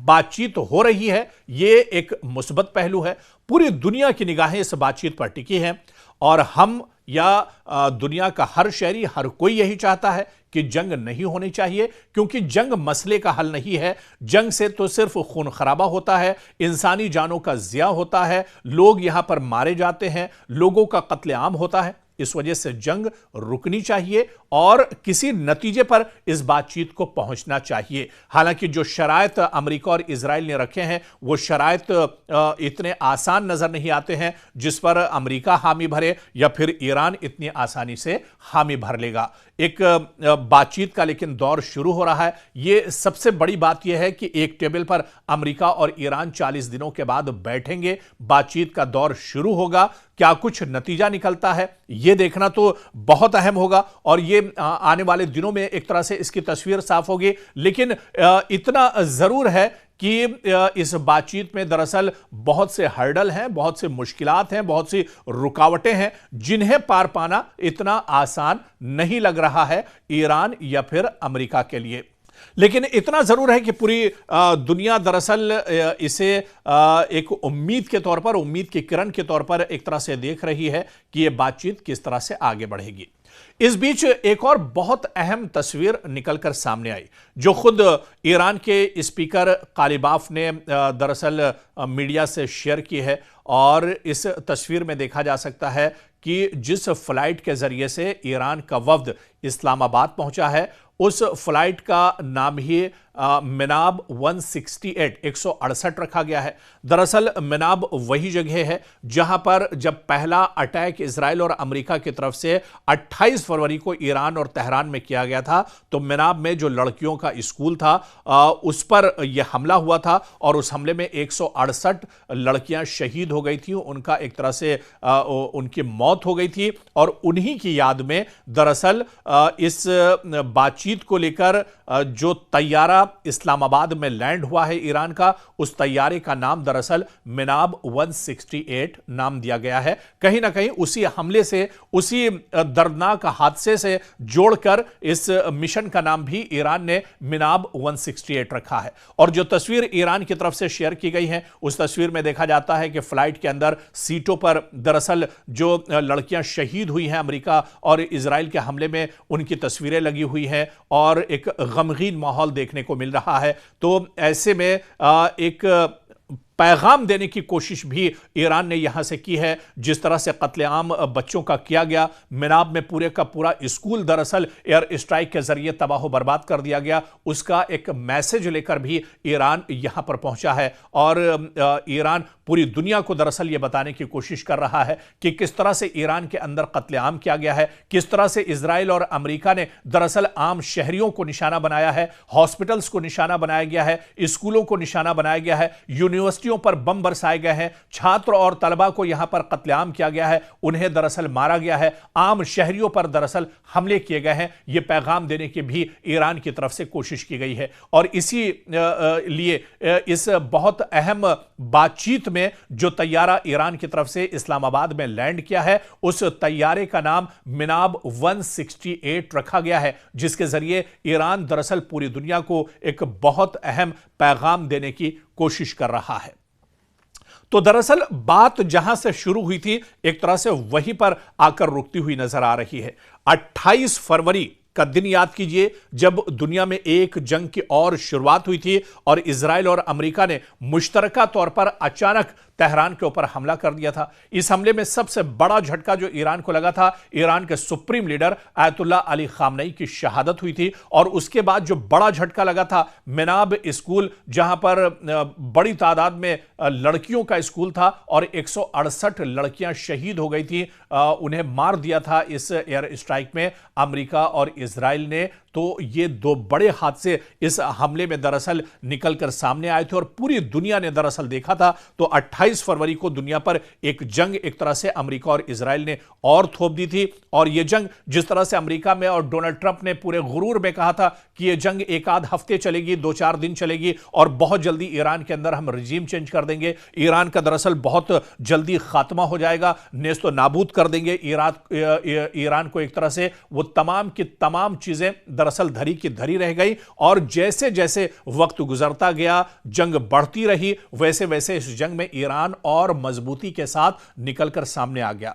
बातचीत हो रही है, ये एक मुस्बत पहलू है। पूरी दुनिया की निगाहें इस बातचीत पर टिकी हैं और हम या दुनिया का हर शहरी, हर कोई यही चाहता है कि जंग नहीं होनी चाहिए, क्योंकि जंग मसले का हल नहीं है। जंग से तो सिर्फ खून खराबा होता है, इंसानी जानों का ज़िया होता है, लोग यहां पर मारे जाते हैं, लोगों का कत्लेआम होता है। इस वजह से जंग रुकनी चाहिए और किसी नतीजे पर इस बातचीत को पहुंचना चाहिए। हालांकि जो शराइत अमेरिका और इजराइल ने रखे हैं वो शराइत इतने आसान नजर नहीं आते हैं जिस पर अमेरिका हामी भरे या फिर ईरान इतनी आसानी से हामी भर लेगा। एक बातचीत का लेकिन दौर शुरू हो रहा है। यह सबसे बड़ी बात यह है कि एक टेबल पर अमेरिका और ईरान 40 दिनों के बाद बैठेंगे, बातचीत का दौर शुरू होगा। क्या कुछ नतीजा निकलता है यह देखना तो बहुत अहम होगा और यह आने वाले दिनों में एक तरह से इसकी तस्वीर साफ होगी। लेकिन इतना जरूर है कि इस बातचीत में दरअसल बहुत से हर्डल हैं, बहुत से मुश्किलात हैं, बहुत सी रुकावटें हैं जिन्हें पार पाना इतना आसान नहीं लग रहा है ईरान या फिर अमेरिका के लिए। लेकिन इतना जरूर है कि पूरी दुनिया दरअसल इसे एक उम्मीद के तौर पर, उम्मीद की किरण के तौर पर एक तरह से देख रही है कि यह बातचीत किस तरह से आगे बढ़ेगी। इस बीच एक और बहुत अहम तस्वीर निकलकर सामने आई जो खुद ईरान के स्पीकर कालिबाफ ने दरअसल मीडिया से शेयर की है। और इस तस्वीर में देखा जा सकता है कि जिस फ्लाइट के जरिए से ईरान का वफ्द इस्लामाबाद पहुंचा है उस फ्लाइट का नाम ही मिनाब 168 रखा गया है। दरअसल मिनाब वही जगह है जहां पर जब पहला अटैक इजराइल और अमेरिका की तरफ से 28 फरवरी को ईरान और तेहरान में किया गया था तो मिनाब में जो लड़कियों का स्कूल था उस पर यह हमला हुआ था और उस हमले में 168 लड़कियां शहीद हो गई थी, उनका एक तरह से उनकी मौत हो गई थी। और उन्हीं की याद में दरअसल इस बातचीत को लेकर जो तैयारा इस्लामाबाद में लैंड हुआ है ईरान का, उस तैयारे का नाम दरअसल मिनाब 168 नाम दिया गया है। कहीं ना कहीं उसी हमले से, उसी दर्दनाक हादसे से जोड़कर इस मिशन का नाम भी ईरान ने मिनाब 168 रखा है। और जो तस्वीर ईरान की तरफ से शेयर की गई है उस तस्वीर में देखा जाता है कि फ्लाइट के अंदर सीटों पर दरअसल जो लड़कियां शहीद हुई हैं अमेरिका और इजराइल के हमले में, उनकी तस्वीरें लगी हुई हैं और एक गमगीन माहौल देखने को मिल रहा है। तो ऐसे में एक पैगाम देने की कोशिश भी ईरान ने यहां से की है। जिस तरह से कत्लेआम बच्चों का किया गया, मिनाब में पूरे का पूरा स्कूल दरअसल एयर स्ट्राइक के जरिए तबाह बर्बाद कर दिया गया, उसका एक मैसेज लेकर भी ईरान यहां पर पहुंचा है। और ईरान पूरी दुनिया को दरअसल यह बताने की कोशिश कर रहा है कि किस तरह से ईरान के अंदर कत्लेआम किया गया है, किस तरह से इजराइल और अमेरिका ने दरअसल आम शहरियों को निशाना बनाया है, हॉस्पिटल्स को निशाना बनाया गया है, स्कूलों को निशाना बनाया गया है, यूनिवर्सिटी पर बम बरसाए गए हैं, छात्र और तलबा को यहां पर कत्लेआम किया गया है, उन्हें दरअसल मारा गया है, आम शहरियों पर दरअसल हमले किए गए हैं। यह पैगाम देने की भी ईरान की तरफ से कोशिश की गई है। और इसी लिए इस बहुत अहम बातचीत में जो तैयारा ईरान की तरफ से इस्लामाबाद में लैंड किया है उस तैयारे का नाम मिनाब 168 रखा गया है, जिसके जरिए ईरान दरअसल पूरी दुनिया को एक बहुत अहम पैगाम देने की कोशिश कर रहा है। तो दरअसल बात जहां से शुरू हुई थी एक तरह से वहीं पर आकर रुकती हुई नजर आ रही है। 28 फरवरी का दिन याद कीजिए जब दुनिया में एक जंग की और शुरुआत हुई थी और इजराइल और अमेरिका ने मुश्तरका तौर पर अचानक तेहरान के ऊपर हमला कर दिया था। इस हमले में सबसे बड़ा झटका जो ईरान को लगा था, ईरान के supreme leader Ayatollah Ali Khamenei की शहादत हुई थी। और उसके बाद जो बड़ा झटका लगा था मिनाब स्कूल, जहां पर बड़ी तादाद में लड़कियों का स्कूल था और 168 लड़कियां शहीद हो गई थी, उन्हें मार दिया था इस एयर स्ट्राइक में अमेरिका और इजराइल ने। तो ये दो बड़े हादसे इस हमले में दरअसल निकलकर सामने आए थे और पूरी दुनिया ने दरअसल देखा था। तो 28 फरवरी को दुनिया पर एक जंग एक तरह से अमेरिका और इजराइल ने और थोप दी थी। और यह जंग जिस तरह से अमेरिका में और डोनाल्ड ट्रंप ने पूरे गुरूर में कहा था कि यह जंग एक आध हफ्ते चलेगी, 2-4 दिन चलेगी और बहुत जल्दी ईरान के अंदर हम रजीम चेंज कर देंगे, ईरान का दरअसल बहुत जल्दी खात्मा हो जाएगा, नेस्तो नाबूद कर देंगे ईरान को, एक तरह से वो तमाम की तमाम चीजें दरअसल धरी की धरी रह गई और जैसे जैसे वक्त गुजरता गया, जंग बढ़ती रही, वैसे वैसे इस जंग में ईरान और मजबूती के साथ निकलकर सामने आ गया।